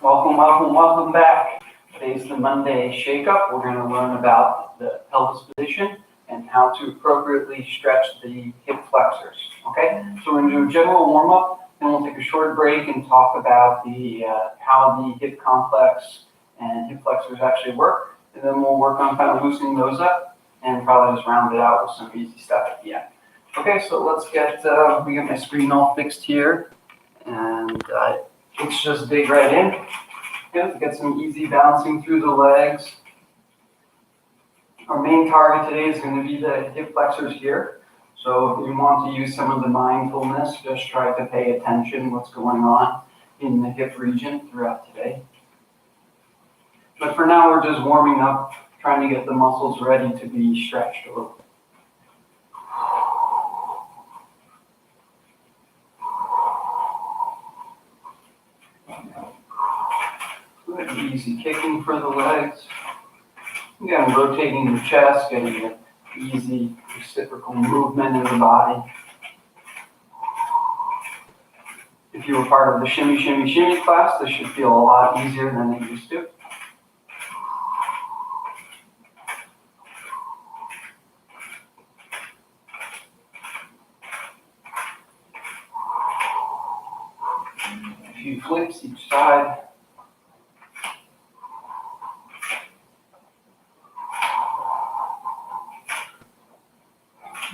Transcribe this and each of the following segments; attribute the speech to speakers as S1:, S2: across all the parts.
S1: Welcome back. Today's the Monday Shake-Up. We're going to learn about the pelvis position and how to appropriately stretch the hip flexors. Okay, so we're going to do a general warm-up, then we'll take a short break and talk about how the hip complex and hip flexors actually work, and then we'll work on kind of loosening those up and probably just round it out with some easy stuff at the end. Okay, so let's get my screen all fixed here, and let's just dig right in. Okay, get some easy bouncing through the legs. Our main target today is going to be the hip flexors here. So if you want to use some of the mindfulness, just try to pay attention what's going on in the hip region throughout today. But for now, we're just warming up, trying to get the muscles ready to be stretched a little. Good, easy kicking for the legs. Again, rotating the chest, getting an easy reciprocal movement in the body. If you were part of the shimmy class, this should feel a lot easier than it used to. A few flips each side.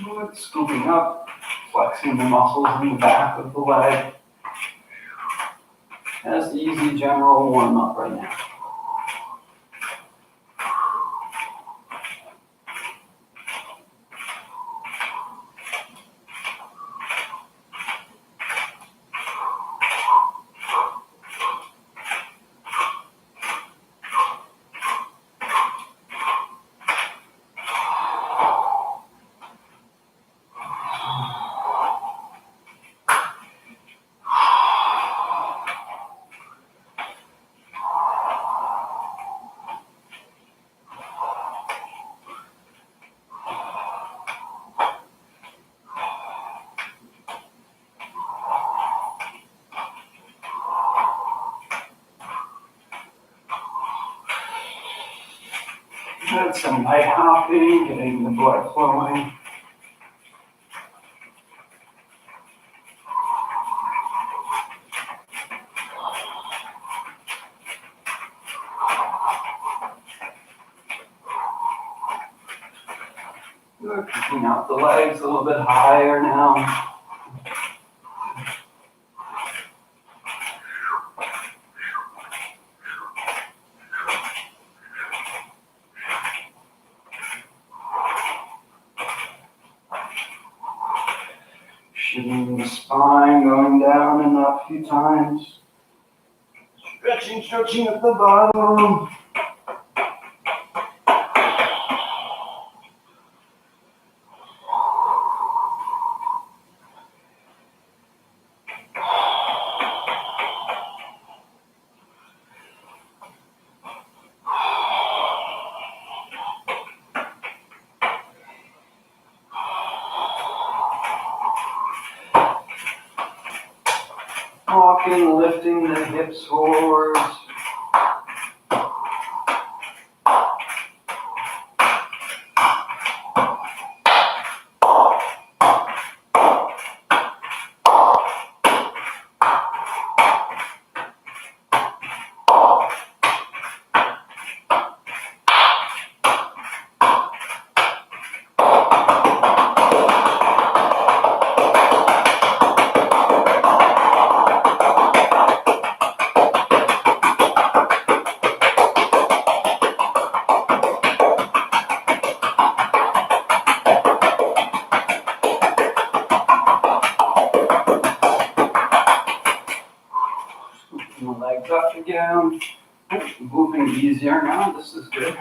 S1: Good, scooping up, flexing the muscles in the back of the leg. That's the easy general warm-up right now. Good, some light hopping, getting the blood flowing. Good, kicking out the legs a little bit higher now. Shifting the spine, going down and up a few times. Stretching at the bottom. Walking, lifting the hips forwards. The legs up again. Moving easier now. This is good.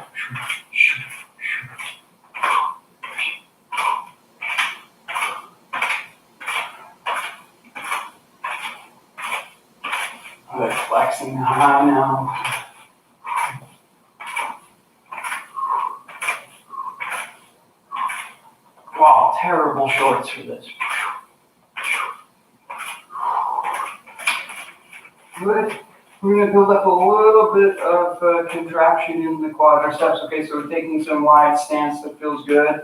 S1: Good, flexing high now. Wow, terrible shorts for this. Good. We're going to build up a little bit of contraction in the quadriceps. Okay, so we're taking some wide stance that feels good.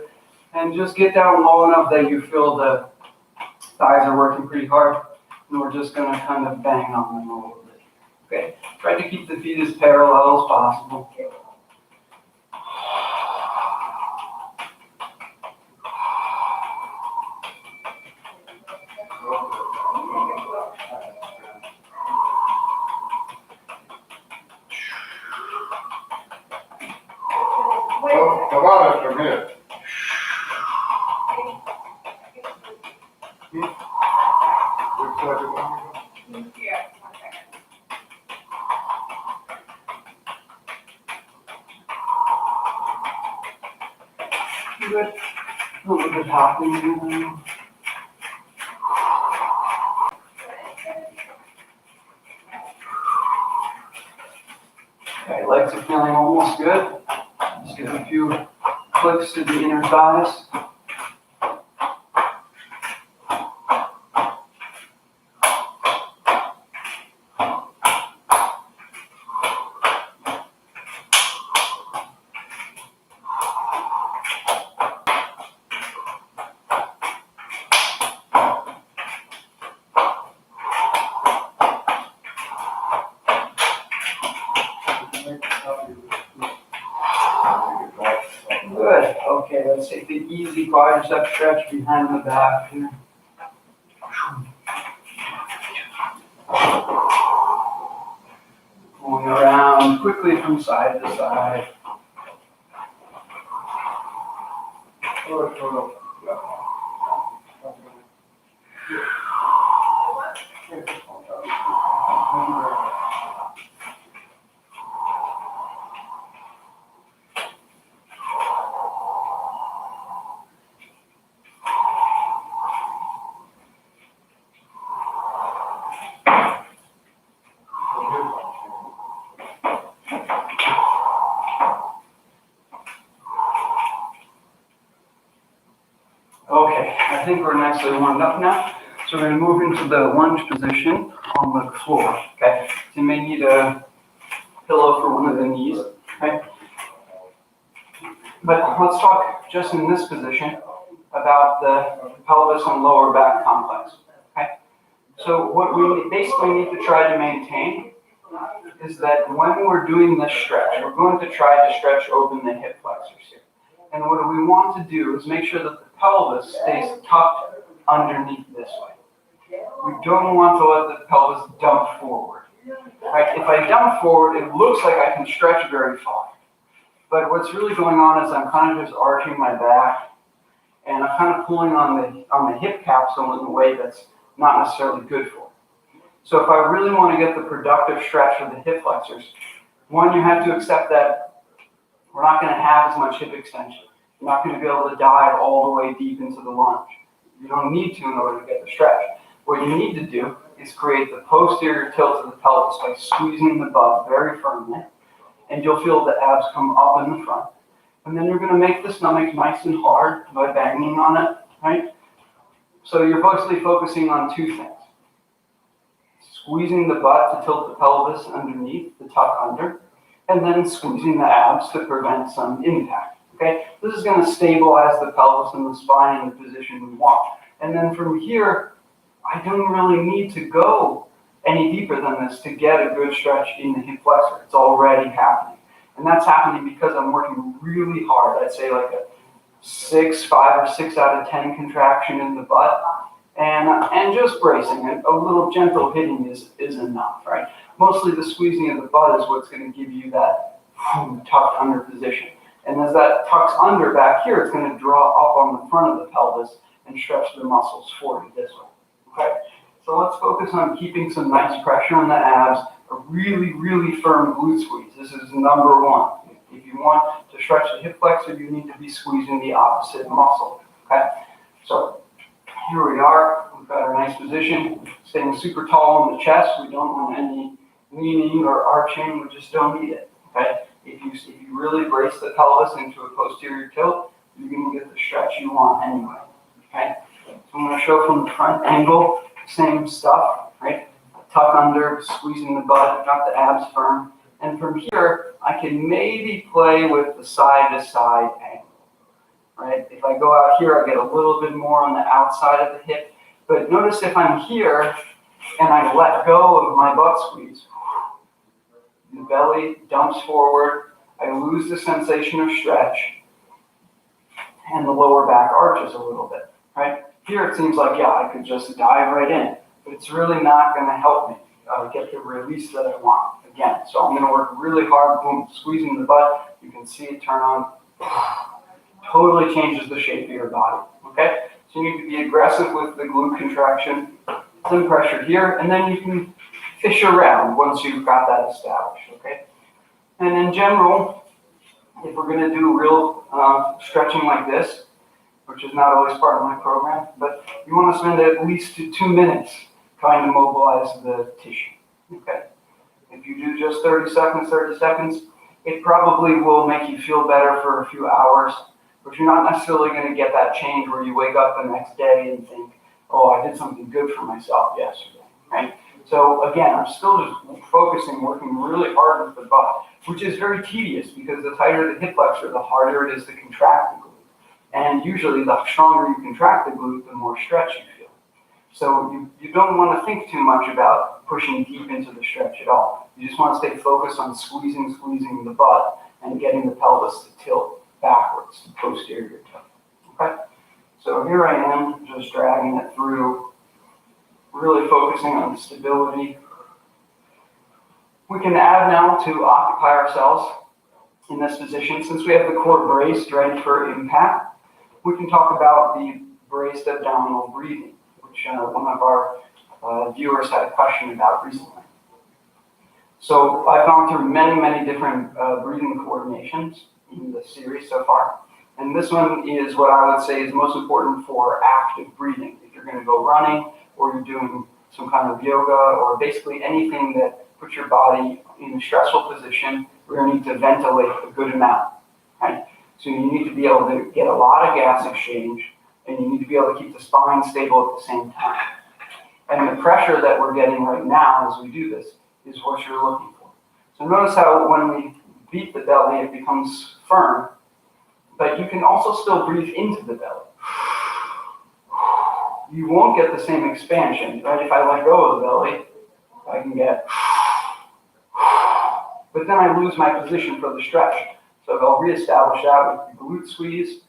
S1: And just get down low enough that you feel the thighs are working pretty hard. And we're just going to kind of bang on them a little bit. Okay, try to keep the feet as parallel as possible.
S2: Come on, Mr. Minute.
S1: Good. A little bit hopping. Okay, legs are feeling almost good. Just give a few clicks to the inner thighs. Good. Okay, let's take the easy quadricep stretch behind the back here. Going around quickly from side to side. Okay, I think we're nicely warmed up now. So we're going to move into the lunge position on the floor. Okay, so you may need a pillow for one of the knees. Okay, but let's talk just in this position about the pelvis and lower back complex. Okay, so what we basically need to try to maintain is that when we're doing this stretch, we're going to try to stretch open the hip flexors here. And what we want to do is make sure that the pelvis stays tucked underneath this way. We don't want to let the pelvis dump forward. Right? If I dump forward, it looks like I can stretch very far. But what's really going on is I'm kind of just arching my back, and I'm kind of pulling on the hip capsule in a way that's not necessarily good for it. So if I really want to get the productive stretch of the hip flexors, one, you have to accept that we're not going to have as much hip extension. You're not going to be able to dive all the way deep into the lunge. You don't need to in order to get the stretch. What you need to do is create the posterior tilt of the pelvis by squeezing the butt very firmly, and you'll feel the abs come up in the front. And then you're going to make the stomach nice and hard by banging on it, right? So you're mostly focusing on two things. Squeezing the butt to tilt the pelvis underneath, the tuck under, and then squeezing the abs to prevent some impact, okay? This is going to stabilize the pelvis and the spine in the position we want. And then from here, I don't really need to go any deeper than this to get a good stretch in the hip flexor. It's already happening. And that's happening because I'm working really hard. I'd say like a 5 or 6 out of 10 contraction in the butt. And just bracing it, a little gentle hitting is enough, right? Mostly the squeezing of the butt is what's going to give you that tucked under position. And as that tucks under back here, it's going to draw up on the front of the pelvis and stretch the muscles forward this way, okay? So let's focus on keeping some nice pressure on the abs, a really, really firm glute squeeze. This is number one. If you want to stretch the hip flexor, you need to be squeezing the opposite muscle, okay? So here we are. We've got our nice position, staying super tall in the chest. We don't want any leaning or arching. We just don't need it, okay? If you really brace the pelvis into a posterior tilt, you're going to get the stretch you want anyway, okay? So I'm going to show from the front angle, same stuff, right? tuck under, squeezing the butt, got the abs firm. And from here, I can maybe play with the side-to-side angle, right? If I go out here, I get a little bit more on the outside of the hip. But notice if I'm here and I let go of my butt squeeze, the belly dumps forward, I lose the sensation of stretch, and the lower back arches a little bit, right? Here it seems like, yeah, I could just dive right in, but it's really not going to help me get the release that I want. Again, so I'm going to work really hard, boom, squeezing the butt. You can see it turn on. Totally changes the shape of your body, okay? So you need to be aggressive with the glute contraction, some pressure here, and then you can fish around once you've got that established, okay? And in general, if we're going to do real stretching like this, which is not always part of my program, but you want to spend at least 2 minutes trying to mobilize the tissue, okay? If you do just 30 seconds, it probably will make you feel better for a few hours, but you're not necessarily going to get that change where you wake up the next day and think, oh, I did something good for myself yesterday, right? So again, I'm still just focusing, working really hard with the butt, which is very tedious because the tighter the hip flexor, the harder it is to contract the glute. And usually the stronger you contract the glute, the more stretch you feel. So you don't want to think too much about pushing deep into the stretch at all. You just want to stay focused on squeezing the butt and getting the pelvis to tilt backwards, the posterior toe. Okay? So here I am, just dragging it through, really focusing on the stability. We can add now to occupy ourselves in this position. Since we have the core braced, ready for impact, we can talk about the braced abdominal breathing, which one of our viewers had a question about recently. So I've gone through many different breathing coordinations in the series so far. And this one is what I would say is most important for active breathing. If you're going to go running or you're doing some kind of yoga or basically anything that puts your body in a stressful position, we're going to need to ventilate a good amount, right? So you need to be able to get a lot of gas exchange, and you need to be able to keep the spine stable at the same time. And the pressure that we're getting right now as we do this is what you're looking for. So notice how when we beat the belly, it becomes firm, but you can also still breathe into the belly. You won't get the same expansion, right? If I let go of the belly, I can get, but then I lose my position for the stretch. So I'll reestablish that with the glute squeeze,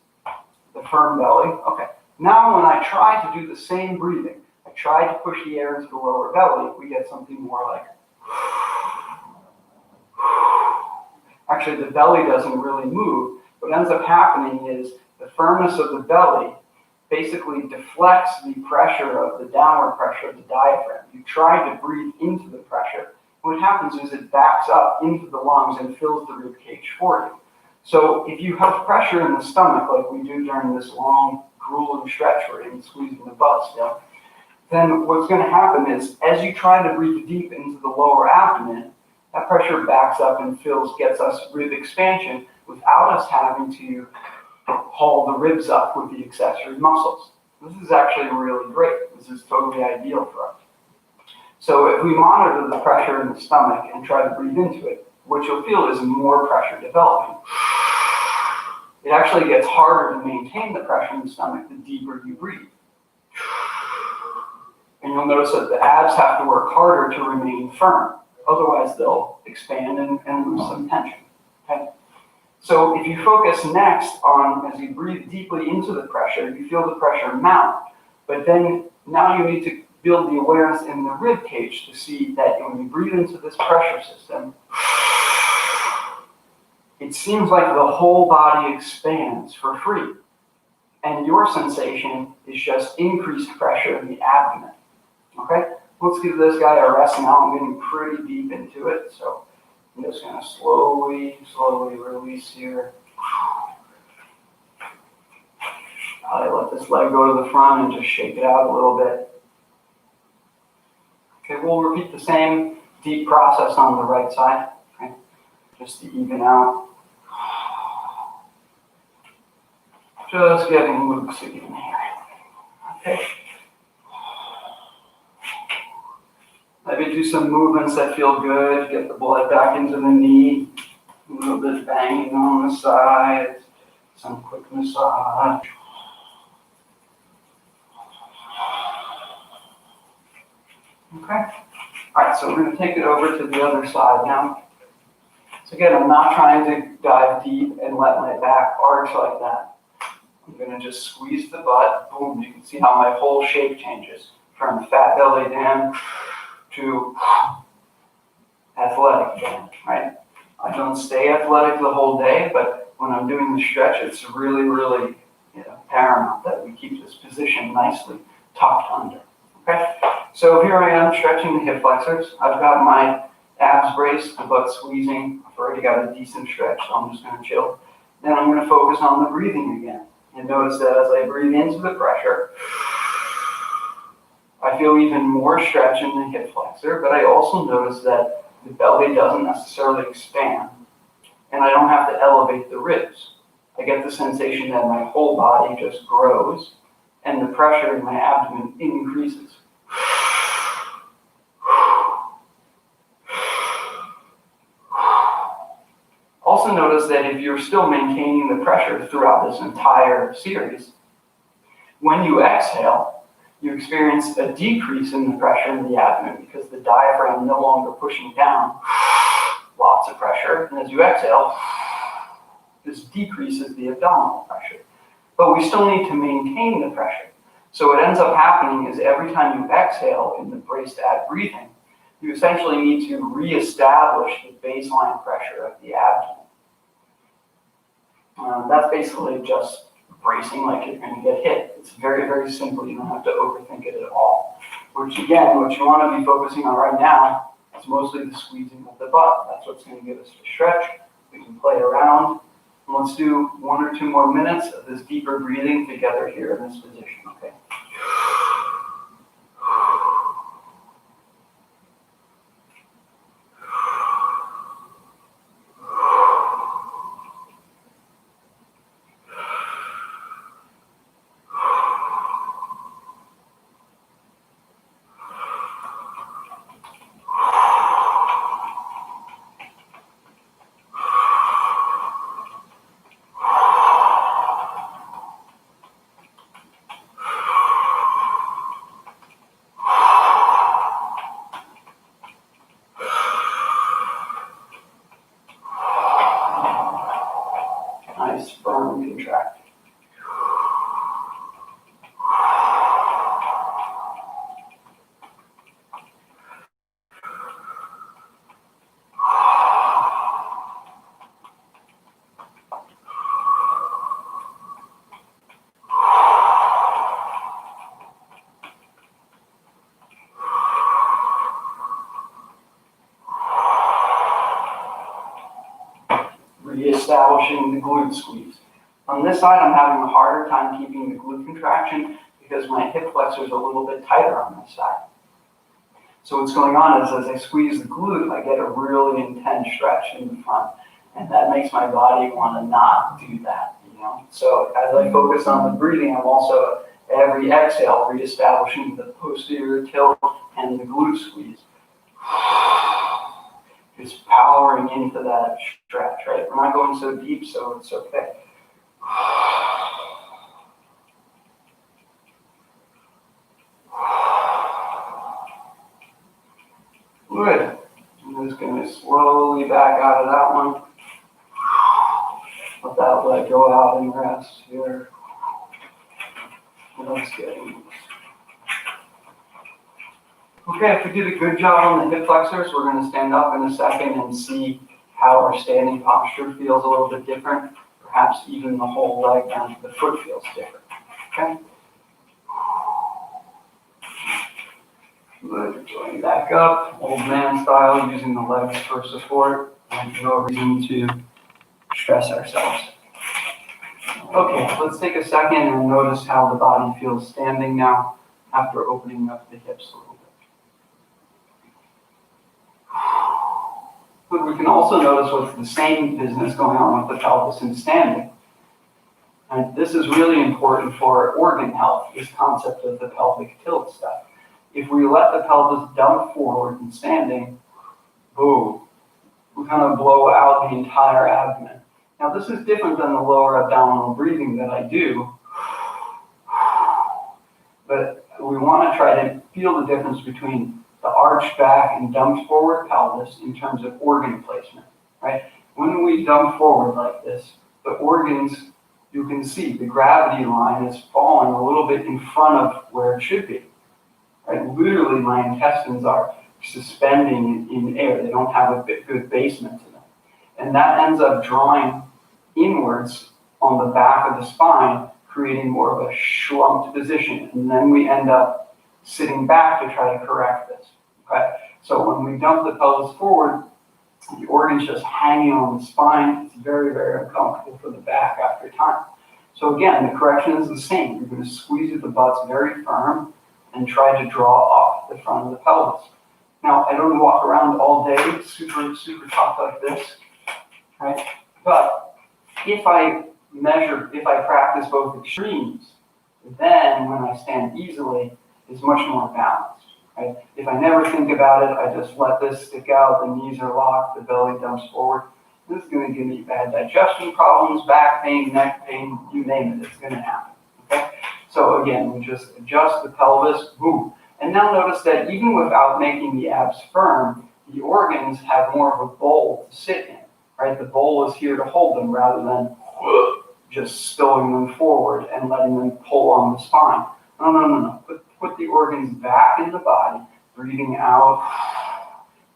S1: the firm belly. Okay. Now when I try to do the same breathing, I try to push the air into the lower belly, we get something more like, actually the belly doesn't really move. What ends up happening is the firmness of the belly basically deflects the pressure of the downward pressure of the diaphragm. You try to breathe into the pressure. What happens is it backs up into the lungs and fills the rib cage for you. So if you have pressure in the stomach, like we do during this long, grueling stretch where you're squeezing the butt still, then what's going to happen is as you try to breathe deep into the lower abdomen, that pressure backs up and gets us rib expansion without us having to haul the ribs up with the accessory muscles. This is actually really great. This is totally ideal for us. So if we monitor the pressure in the stomach and try to breathe into it, what you'll feel is more pressure developing. It actually gets harder to maintain the pressure in the stomach the deeper you breathe. And you'll notice that the abs have to work harder to remain firm. Otherwise, they'll expand and lose some tension. Okay? So if you focus next on, as you breathe deeply into the pressure, you feel the pressure mount. But then now you need to build the awareness in the rib cage to see that when you breathe into this pressure system, it seems like the whole body expands for free. And your sensation is just increased pressure in the abdomen. Okay? Let's give this guy a rest now. I'm getting pretty deep into it. So I'm just going to slowly release here. I let this leg go to the front and just shake it out a little bit. Okay, we'll repeat the same deep process on the right side. Okay? Just to even out. Just getting loose again here. Okay. Maybe do some movements that feel good, get the blood back into the knee, a little bit banging on the sides, some quick massage. Okay. All right, so we're going to take it over to the other side now. So again, I'm not trying to dive deep and let my back arch like that. I'm going to just squeeze the butt. Boom, you can see how my whole shape changes from fat belly down to athletic again, right? I don't stay athletic the whole day, but when I'm doing the stretch, it's really, really paramount that we keep this position nicely tucked under, okay? So here I am stretching the hip flexors. I've got my abs braced, the butt squeezing. I've already got a decent stretch, so I'm just going to chill. Then I'm going to focus on the breathing again. And notice that as I breathe into the pressure, I feel even more stretch in the hip flexor, but I also notice that the belly doesn't necessarily expand, and I don't have to elevate the ribs. I get the sensation that my whole body just grows, and the pressure in my abdomen increases. Also notice that if you're still maintaining the pressure throughout this entire series, when you exhale, you experience a decrease in the pressure in the abdomen because the diaphragm no longer pushing down, lots of pressure, and as you exhale, this decreases the abdominal pressure. But we still need to maintain the pressure. So what ends up happening is every time you exhale in the braced ab breathing, you essentially need to reestablish the baseline pressure of the abdomen. That's basically just bracing like you're going to get hit. It's very, very simple. You don't have to overthink it at all. Which again, what you want to be focusing on right now is mostly the squeezing of the butt. That's what's going to give us the stretch. We can play around. And let's do 1 or 2 more minutes of this deeper breathing together here in this position, okay? Nice, firm, contract. Reestablishing the glute squeeze. On this side, I'm having a harder time keeping the glute contraction because my hip flexor is a little bit tighter on this side. So what's going on is as I squeeze the glute, I get a really intense stretch in the front, and that makes my body want to not do that, So as I focus on the breathing, I'm also every exhale reestablishing the posterior tilt and the glute squeeze. Just powering into that stretch, right? We're not going so deep, so it's okay. Good. I'm just going to slowly back out of that one. Let that leg go out and rest here. Let's get in. Okay, if we did a good job on the hip flexors, we're going to stand up in a second and see how our standing posture feels a little bit different. Perhaps even the whole leg down to the foot feels different. Okay? Good. Going back up, old man style, using the legs for support. There's no reason to stress ourselves. Okay, let's take a second and notice how the body feels standing now after opening up the hips a little bit. But we can also notice what's the same business going on with the pelvis and standing. And this is really important for organ health, this concept of the pelvic tilt stuff. If If we let the pelvis dump forward and standing, boom, we kind of blow out the entire abdomen. Now this is different than the lower abdominal breathing that I do, but we want to try to feel the difference between the arched back and dumped forward pelvis in terms of organ placement, right? When we dump forward like this, the organs, you can see the gravity line is falling a little bit in front of where it should be, right? Literally my intestines are suspending in air. They don't have a good basement to them. And that ends up drawing inwards on the back of the spine, creating more of a slumped position. And then we end up sitting back to try to correct this. Okay? So when we dump the pelvis forward, the organ's just hanging on the spine. It's very, very uncomfortable for the back after time. So again, the correction is the same. You're going to squeeze the butts very firm and try to draw off the front of the pelvis. Now, I don't walk around all day super, super tough like this, right? But if I practice both extremes, then when I stand easily, it's much more balanced, right? If I never think about it, I just let this stick out, the knees are locked, the belly dumps forward. This is going to give me bad digestion problems, back pain, neck pain, you name it, it's going to happen, okay? So again, we just adjust the pelvis, boom. And now notice that even without making the abs firm, the organs have more of a bowl to sit in, right? The bowl is here to hold them rather than just spilling them forward and letting them pull on the spine. No. Put the organs back in the body, breathing out.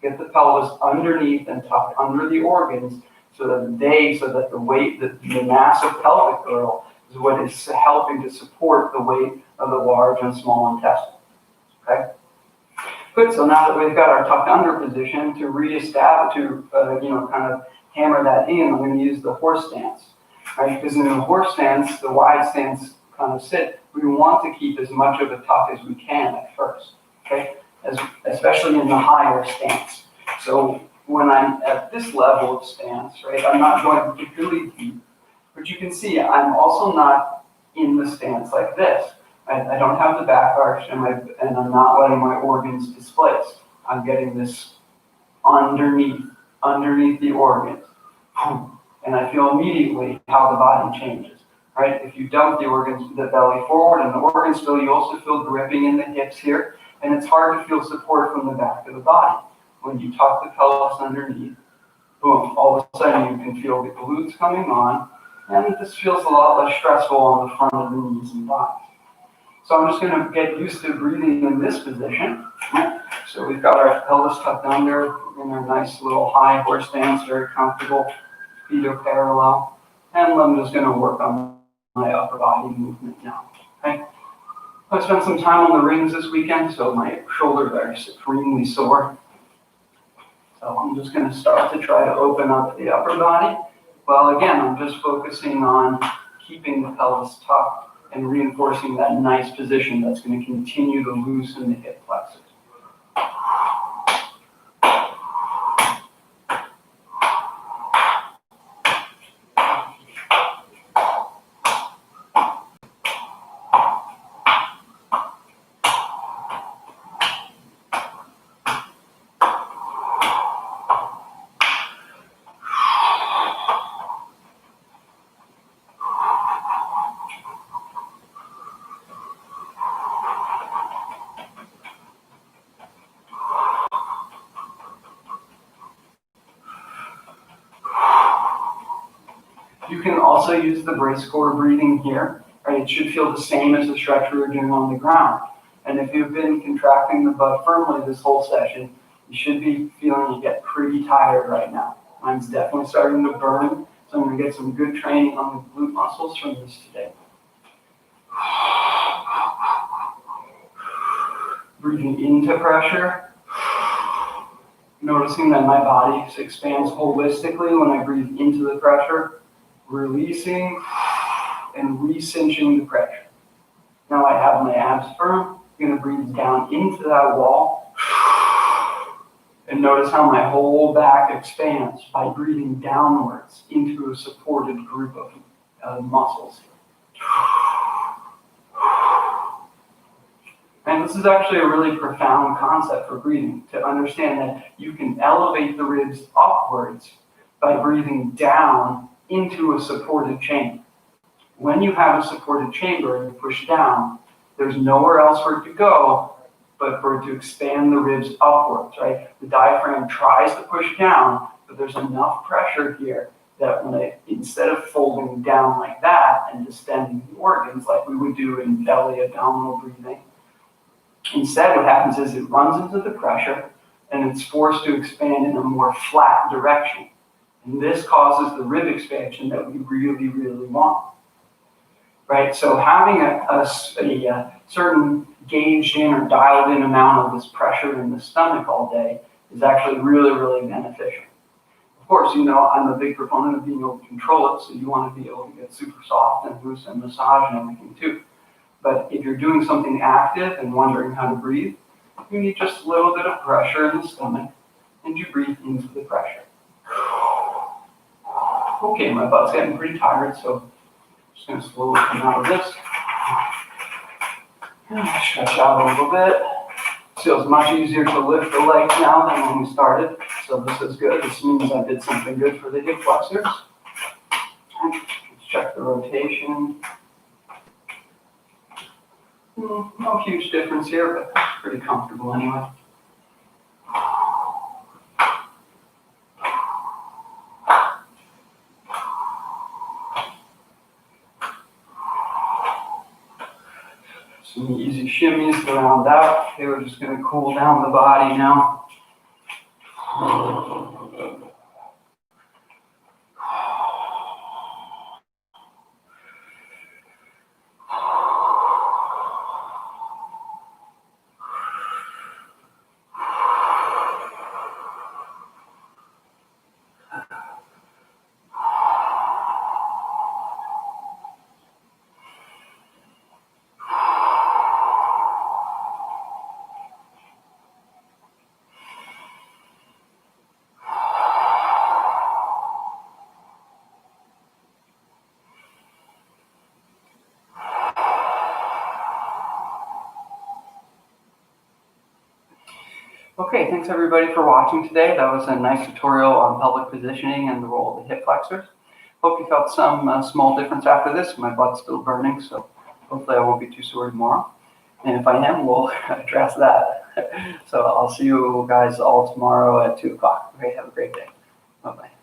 S1: Get the pelvis underneath and tucked under the organs so that the weight, the mass of pelvic girdle is what is helping to support the weight of the large and small intestine. Okay. Good. So now that we've got our tucked under position, to reestablish, kind of hammer that in, I'm going to use the horse stance, right? Because in the horse stance, the wide stance kind of sit, we want to keep as much of a tuck as we can at first, okay? Especially in the higher stance. So when I'm at this level of stance, right, I'm not going particularly deep, but you can see I'm also not in the stance like this. I don't have the back arch, and I'm not letting my organs displace. I'm getting this underneath the organs. And I feel immediately how the body changes, right? If you dump the organs, the belly forward and the organs fill, you also feel gripping in the hips here, and it's hard to feel support from the back of the body. When you tuck the pelvis underneath, boom, all of a sudden you can feel the glutes coming on, and this feels a lot less stressful on the front of the knees and thighs. So I'm just going to get used to breathing in this position. So we've got our pelvis tucked under in our nice little high horse stance, very comfortable, feet are parallel. And I'm just going to work on my upper body movement now. Okay? I spent some time on the rings this weekend, so my shoulders are supremely sore. So I'm just going to start to try to open up the upper body. Well, again, I'm just focusing on keeping the pelvis tucked and reinforcing that nice position that's going to continue to loosen the hip flexors. You can also use the brace core breathing here, right? It should feel the same as the stretch we were doing on the ground. And if you've been contracting the butt firmly this whole session, you should be feeling you get pretty tired right now. Mine's definitely starting to burn, so I'm going to get some good training on the glute muscles from this today. Breathing into pressure. Noticing that my body expands holistically when I breathe into the pressure. Releasing and re-cinching the pressure. Now I have my abs firm. I'm going to breathe down into that wall. And notice how my whole back expands by breathing downwards into a supported group of muscles. And this is actually a really profound concept for breathing, to understand that you can elevate the ribs upwards by breathing down into a supported chamber. When you have a supported chamber and you push down, there's nowhere else for it to go but for it to expand the ribs upwards, right? The diaphragm tries to push down, but there's enough pressure here that when it, instead of folding down like that and distending the organs like we would do in belly abdominal breathing, instead what happens is it runs into the pressure and it's forced to expand in a more flat direction. And this causes the rib expansion that we really, really want. Right, so having a certain gauged in or dialed in amount of this pressure in the stomach all day is actually really, really beneficial. Of course, you know, I'm a big proponent of being able to control it, so you want to be able to get super soft and loose and massage and everything too. But if you're doing something active and wondering how to breathe, you need just a little bit of pressure in the stomach, and you breathe into the pressure. Okay, my butt's getting pretty tired, so just going to slowly come out of this. Stretch out a little bit. Feels much easier to lift the legs now than when we started. So this is good. This means I did something good for the hip flexors. Let's check the rotation. No huge difference here, but pretty comfortable anyway. Some easy shimmies to round out. Okay, we're just going to cool down the body now. Okay, thanks everybody for watching today. That was a nice tutorial on pelvic positioning and the role of the hip flexors. Hope you felt some small difference after this. My butt's still burning, so hopefully I won't be too sore tomorrow. And if I am, we'll address that. So I'll see you guys all tomorrow at 2 o'clock. Okay, have a great day. Bye-bye.